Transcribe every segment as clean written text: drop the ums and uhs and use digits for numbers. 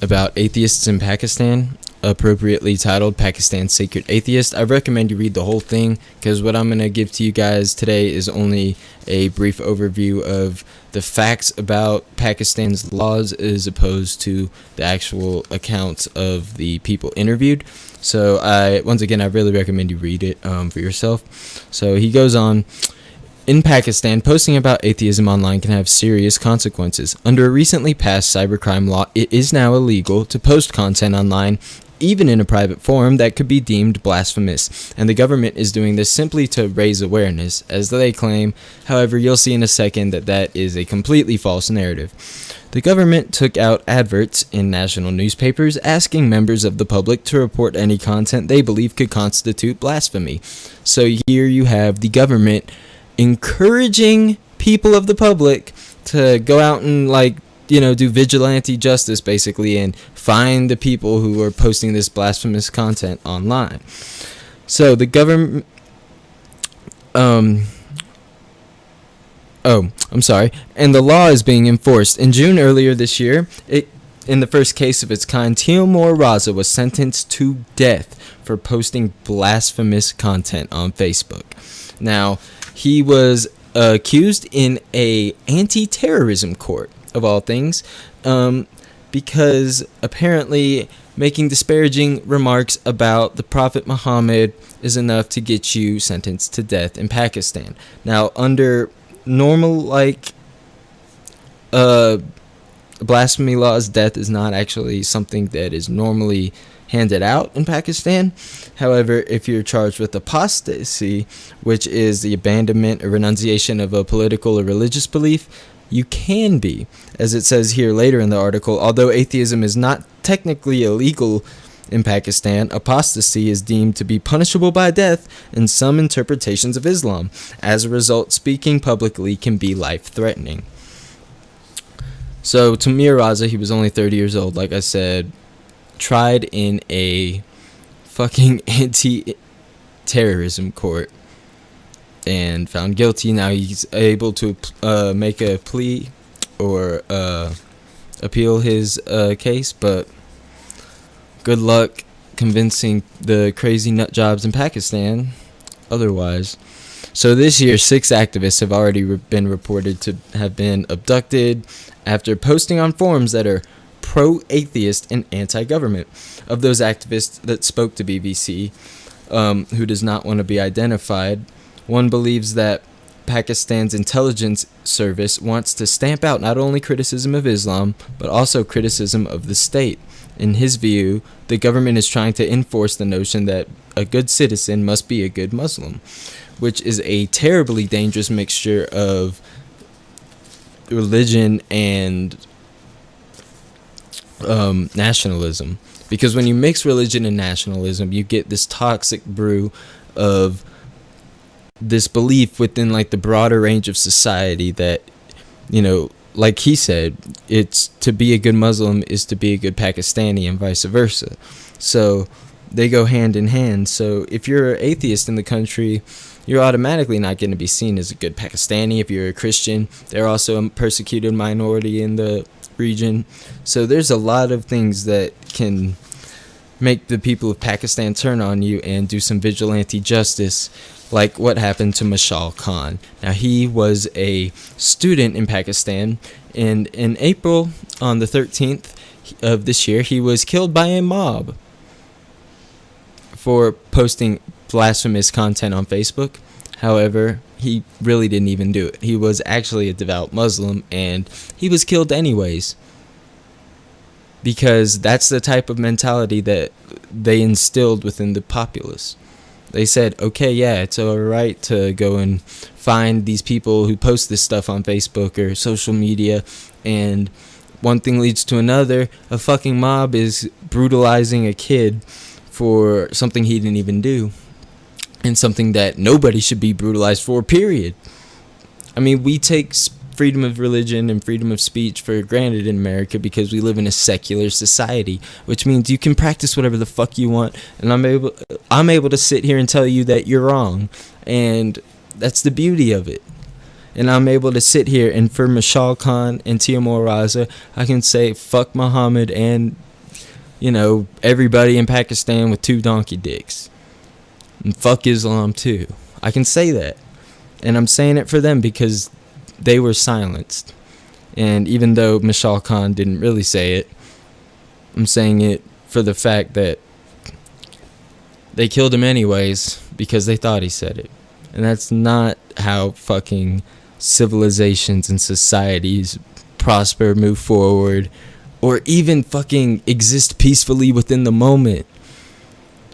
about atheists in Pakistan, appropriately titled Pakistan's Sacred Atheist. I recommend you read the whole thing because what I'm going to give to you guys today is only a brief overview of the facts about Pakistan's laws as opposed to the actual accounts of the people interviewed. So I really recommend you read it for yourself. So he goes on. In Pakistan, posting about atheism online can have serious consequences. Under a recently passed cybercrime law, it is now illegal to post content online, even in a private forum, that could be deemed blasphemous. And the government is doing this simply to raise awareness, as they claim. However, you'll see in a second that is a completely false narrative. The government took out adverts in national newspapers asking members of the public to report any content they believe could constitute blasphemy. So here you have the government encouraging people of the public to go out and do vigilante justice basically and find the people who are posting this blasphemous content online. So the government and the law is being enforced. In June earlier this year, in the first case of its kind, Timur Raza was sentenced to death for posting blasphemous content on Facebook. Now, he was accused in a anti-terrorism court, of all things, because apparently making disparaging remarks about the Prophet Muhammad is enough to get you sentenced to death in Pakistan. Now, under normal, blasphemy laws, death is not actually something that is normally handed out in Pakistan. However, if you're charged with apostasy, which is the abandonment or renunciation of a political or religious belief, you can be. As it says here later in the article, although atheism is not technically illegal in Pakistan, apostasy is deemed to be punishable by death in some interpretations of Islam. As a result, speaking publicly can be life-threatening. So, Timur Raza, he was only 30 years old, like I said, tried in a fucking anti-terrorism court and found guilty. Now he's able to make a plea or appeal his case, but good luck convincing the crazy nut jobs in Pakistan otherwise. So this year, 6 activists have already been reported to have been abducted after posting on forums that are pro-atheist and anti-government. Of those activists that spoke to BBC, who does not want to be identified, one believes that Pakistan's intelligence service wants to stamp out not only criticism of Islam, but also criticism of the state. In his view, the government is trying to enforce the notion that a good citizen must be a good Muslim, which is a terribly dangerous mixture of religion and nationalism. Because when you mix religion and nationalism, you get this toxic brew of this belief within the broader range of society that, like he said, it's to be a good Muslim is to be a good Pakistani and vice versa. So they go hand in hand. So if you're an atheist in the country, you're automatically not going to be seen as a good Pakistani. If you're a Christian, they're also a persecuted minority in the region. So there's a lot of things that can make the people of Pakistan turn on you and do some vigilante justice, like what happened to Mashal Khan. Now, he was a student in Pakistan, and in April, on the 13th of this year, he was killed by a mob for posting blasphemous content on Facebook. However, he really didn't even do it. He was actually a devout Muslim, and he was killed anyways. Because that's the type of mentality that they instilled within the populace. They said, okay, yeah, it's alright to go and find these people who post this stuff on Facebook or social media, and one thing leads to another. A fucking mob is brutalizing a kid for something he didn't even do. And something that nobody should be brutalized for, period. I mean, we take freedom of religion and freedom of speech for granted in America because we live in a secular society, which means you can practice whatever the fuck you want, and I'm able to sit here and tell you that you're wrong, and that's the beauty of it. And I'm able to sit here and for Mashal Khan and Timur Raza, I can say fuck Muhammad and, everybody in Pakistan with 2 donkey dicks. And fuck Islam too. I can say that. And I'm saying it for them because they were silenced. And even though Mashal Khan didn't really say it, I'm saying it for the fact that they killed him anyways because they thought he said it. And that's not how fucking civilizations and societies prosper, move forward, or even fucking exist peacefully within the moment.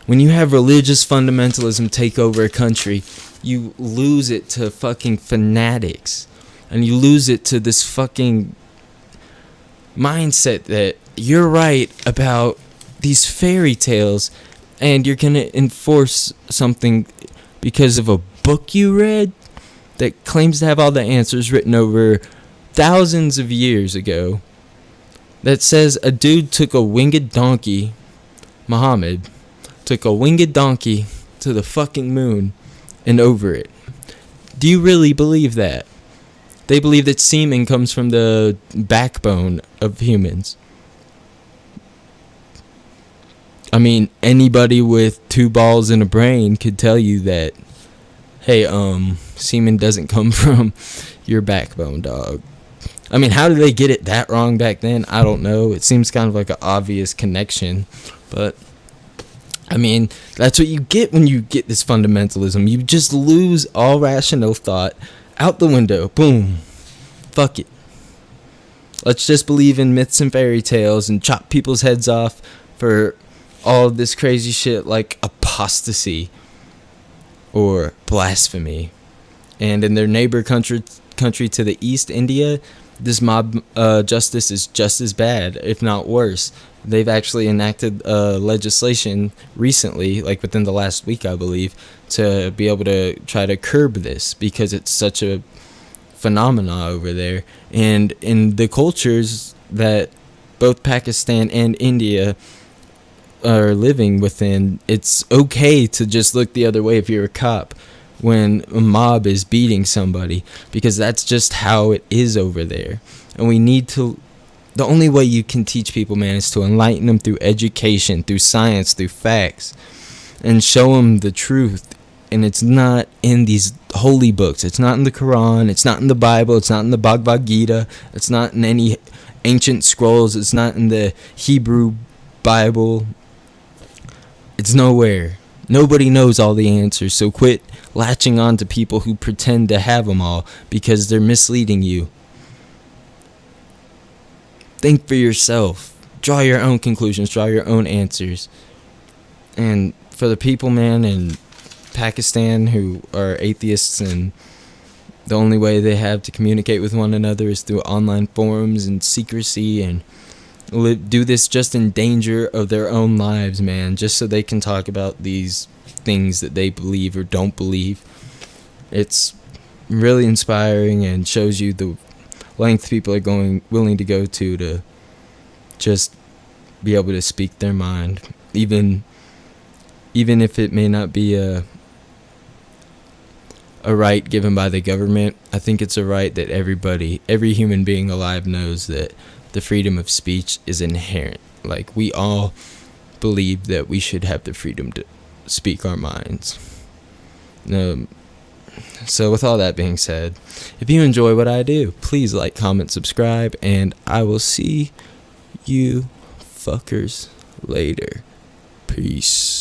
When you have religious fundamentalism take over a country, you lose it to fucking fanatics. And you lose it to this fucking mindset that you're right about these fairy tales and you're going to enforce something because of a book you read that claims to have all the answers written over thousands of years ago that says a dude took a winged donkey, Muhammad, took a winged donkey to the fucking moon and over it. Do you really believe that? They believe that semen comes from the backbone of humans. I mean, anybody with 2 balls and a brain could tell you that, hey, semen doesn't come from your backbone, dog. I mean, how did they get it that wrong back then? I don't know. It seems kind of like an obvious connection. But, I mean, that's what you get when you get this fundamentalism. You just lose all rational thought out the window. Boom. Fuck it. Let's just believe in myths and fairy tales and chop people's heads off for all of this crazy shit like apostasy or blasphemy. And in their neighbor country to the east, India, this mob justice is just as bad, if not worse. They've actually enacted legislation recently, like within the last week, I believe, to be able to try to curb this because it's such a phenomena over there. And in the cultures that both Pakistan and India are living within, it's okay to just look the other way if you're a cop when a mob is beating somebody, because that's just how it is over there. And we need to, the only way you can teach people, man, is to enlighten them through education, through science, through facts, and show them the truth. And it's not in these holy books. It's not in the Quran. It's not in the Bible. It's not in the Bhagavad Gita. It's not in any ancient scrolls. It's not in the Hebrew Bible. It's nowhere. Nobody knows all the answers. So quit latching on to people who pretend to have them all, because they're misleading you. Think for yourself. Draw your own conclusions. Draw your own answers. And for the people, man, in Pakistan who are atheists, and the only way they have to communicate with one another is through online forums and secrecy, and do this just in danger of their own lives, man, just so they can talk about these things that they believe or don't believe. It's really inspiring and shows you the length people are willing to go to just be able to speak their mind, even if it may not be a right given by the government. I think it's a right that every human being alive knows that the freedom of speech is inherent. Like, we all believe that we should have the freedom to speak our minds. So with all that being said, if you enjoy what I do, please like, comment, subscribe, and I will see you fuckers later. Peace.